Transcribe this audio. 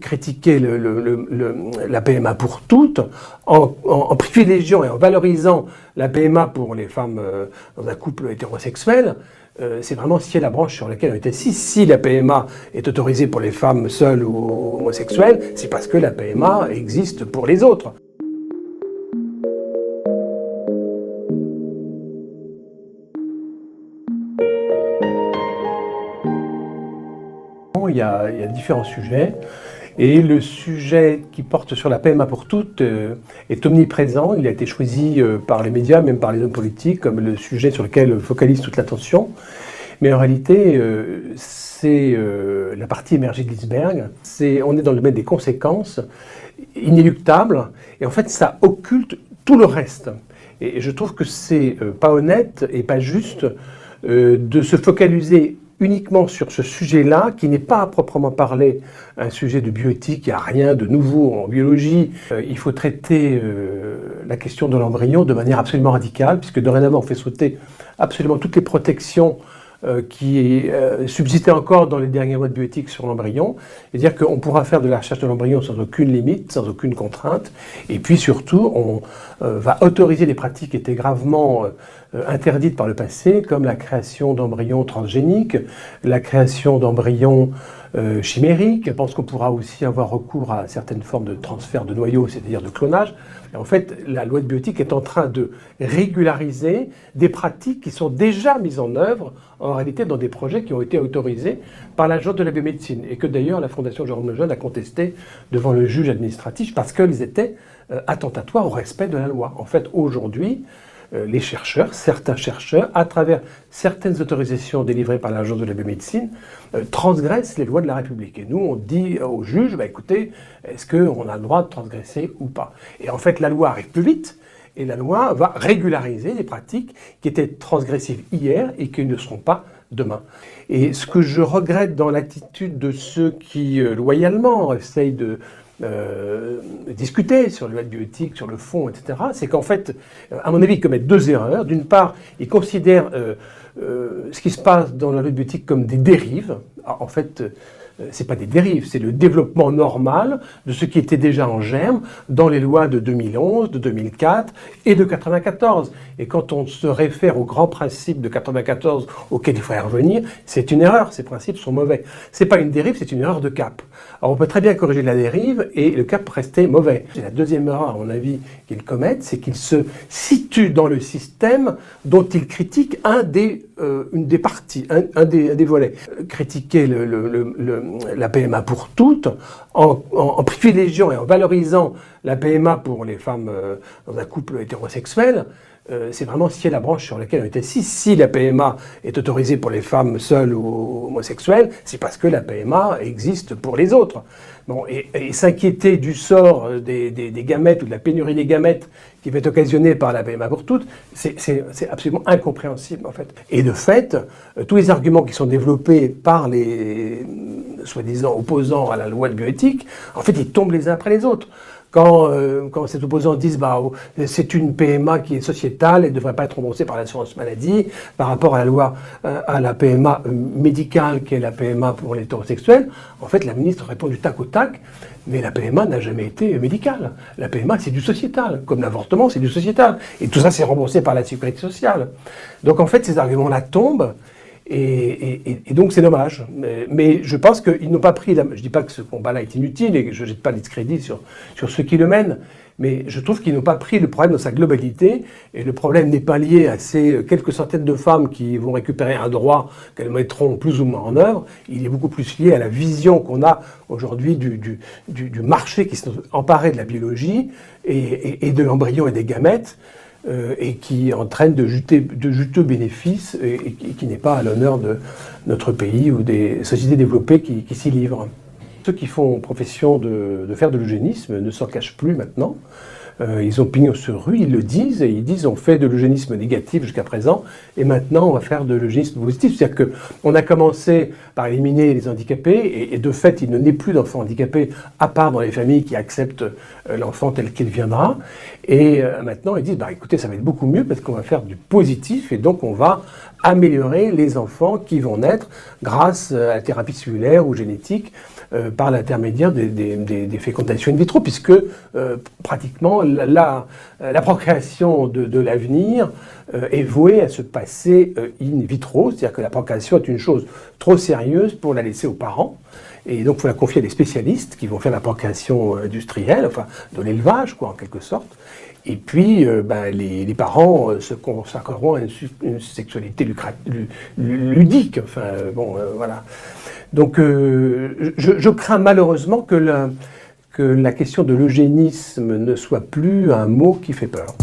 critiquer la PMA pour toutes en privilégiant et en valorisant la PMA pour les femmes dans un couple hétérosexuel, c'est vraiment scier la branche sur laquelle on était assis. Si la PMA est autorisée pour les femmes seules ou homosexuelles, c'est parce que la PMA existe pour les autres. Il y a différents sujets, et le sujet qui porte sur la PMA pour toutes est omniprésent. Il a été choisi par les médias, même par les hommes politiques, comme le sujet sur lequel focalise toute l'attention. Mais en réalité, c'est la partie émergée de l'iceberg. On est dans le domaine des conséquences inéluctables, et en fait, ça occulte tout le reste. Et je trouve que c'est pas honnête et pas juste de se focaliser uniquement sur ce sujet-là, qui n'est pas à proprement parler un sujet de bioéthique. Il n'y a rien de nouveau en biologie. Il faut traiter la question de l'embryon de manière absolument radicale, puisque dorénavant on fait sauter absolument toutes les protections qui subsistaient encore dans les dernières lois de bioéthique sur l'embryon. C'est-à-dire qu'on pourra faire de la recherche de l'embryon sans aucune limite, sans aucune contrainte. Et puis surtout, on va autoriser des pratiques qui étaient gravement interdites par le passé, comme la création d'embryons transgéniques, la création d'embryons chimériques. Je pense qu'on pourra aussi avoir recours à certaines formes de transfert de noyaux, c'est-à-dire de clonage. Et en fait, la loi de bioéthique est en train de régulariser des pratiques qui sont déjà mises en œuvre, en réalité, dans des projets qui ont été autorisés par l'Agence de la biomédecine, et que d'ailleurs la Fondation Jérôme Lejeune a contesté devant le juge administratif parce qu'ils étaient attentatoires au respect de la loi. En fait, aujourd'hui, les chercheurs, certains chercheurs, à travers certaines autorisations délivrées par l'Agence de la biomédecine, transgressent les lois de la République. Et nous, on dit au juge, écoutez, est-ce qu'on a le droit de transgresser ou pas? Et en fait, la loi arrive plus vite, et la loi va régulariser des pratiques qui étaient transgressives hier et qui ne seront pas demain. Et ce que je regrette dans l'attitude de ceux qui, loyalement, essayent de discuter sur la loi de bioéthique, sur le fond, etc., c'est qu'en fait, à mon avis, ils commettent deux erreurs. D'une part, ils considèrent ce qui se passe dans la loi de bioéthique comme des dérives. En fait, c'est pas des dérives, c'est le développement normal de ce qui était déjà en germe dans les lois de 2011, de 2004 et de 94. Et quand on se réfère aux grands principes de 94 auxquels il faudrait revenir, c'est une erreur, ces principes sont mauvais. C'est pas une dérive, c'est une erreur de cap. Alors on peut très bien corriger la dérive et le cap restait mauvais. Et la deuxième erreur, à mon avis, qu'ils commettent, c'est qu'ils se situent dans le système dont ils critiquent une des parties, un des volets. Critiquer la PMA pour toutes, en privilégiant et en valorisant la PMA pour les femmes dans un couple hétérosexuel, c'est vraiment scier la branche sur laquelle on était assis. Si la PMA est autorisée pour les femmes seules ou homosexuelles, c'est parce que la PMA existe pour les autres. Bon, et s'inquiéter du sort des gamètes ou de la pénurie des gamètes qui va être occasionnée par la PMA pour toutes, c'est absolument incompréhensible en fait. Et de fait, tous les arguments qui sont développés par les soi-disant opposants à la loi de bioéthique, en fait, ils tombent les uns après les autres. Quand ces opposants disent c'est une PMA qui est sociétale et ne devrait pas être remboursée par l'assurance maladie par rapport à la loi, à la PMA médicale qui est la PMA pour les hétérosexuels, en fait la ministre répond du tac au tac, mais la PMA n'a jamais été médicale. La PMA c'est du sociétal, comme l'avortement c'est du sociétal. Et tout ça c'est remboursé par la sécurité sociale. Donc en fait ces arguments-là tombent. Et donc c'est dommage. Mais je pense qu'ils n'ont pas pris... Je ne dis pas que ce combat-là est inutile et que je ne jette pas de discrédit sur ceux qui le mènent, mais je trouve qu'ils n'ont pas pris le problème dans sa globalité. Et le problème n'est pas lié à ces quelques centaines de femmes qui vont récupérer un droit qu'elles mettront plus ou moins en œuvre. Il est beaucoup plus lié à la vision qu'on a aujourd'hui du marché qui s'est emparé de la biologie et de l'embryon et des gamètes. Et qui entraîne de juteux bénéfices et qui n'est pas à l'honneur de notre pays ou des sociétés développées qui s'y livrent. Ceux qui font profession de faire de l'eugénisme ne s'en cachent plus maintenant. Ils ont pignon sur rue, ils le disent, et ils disent on fait de l'eugénisme négatif jusqu'à présent, et maintenant on va faire de l'eugénisme positif. C'est-à-dire qu'on a commencé par éliminer les handicapés, et de fait il ne naît plus d'enfants handicapés, à part dans les familles qui acceptent l'enfant tel qu'il viendra. Et maintenant ils disent écoutez, ça va être beaucoup mieux parce qu'on va faire du positif, et donc on va améliorer les enfants qui vont naître grâce à la thérapie cellulaire ou génétique par l'intermédiaire des fécondations in vitro, puisque pratiquement la procréation de l'avenir est vouée à se passer in vitro, c'est-à-dire que la procréation est une chose trop sérieuse pour la laisser aux parents. Et donc, il faut la confier à des spécialistes qui vont faire la procréation industrielle, enfin, de l'élevage, quoi, en quelque sorte. Et puis, les parents se consacreront à une sexualité ludique. Enfin, voilà. Donc, je crains malheureusement que la question de l'eugénisme ne soit plus un mot qui fait peur.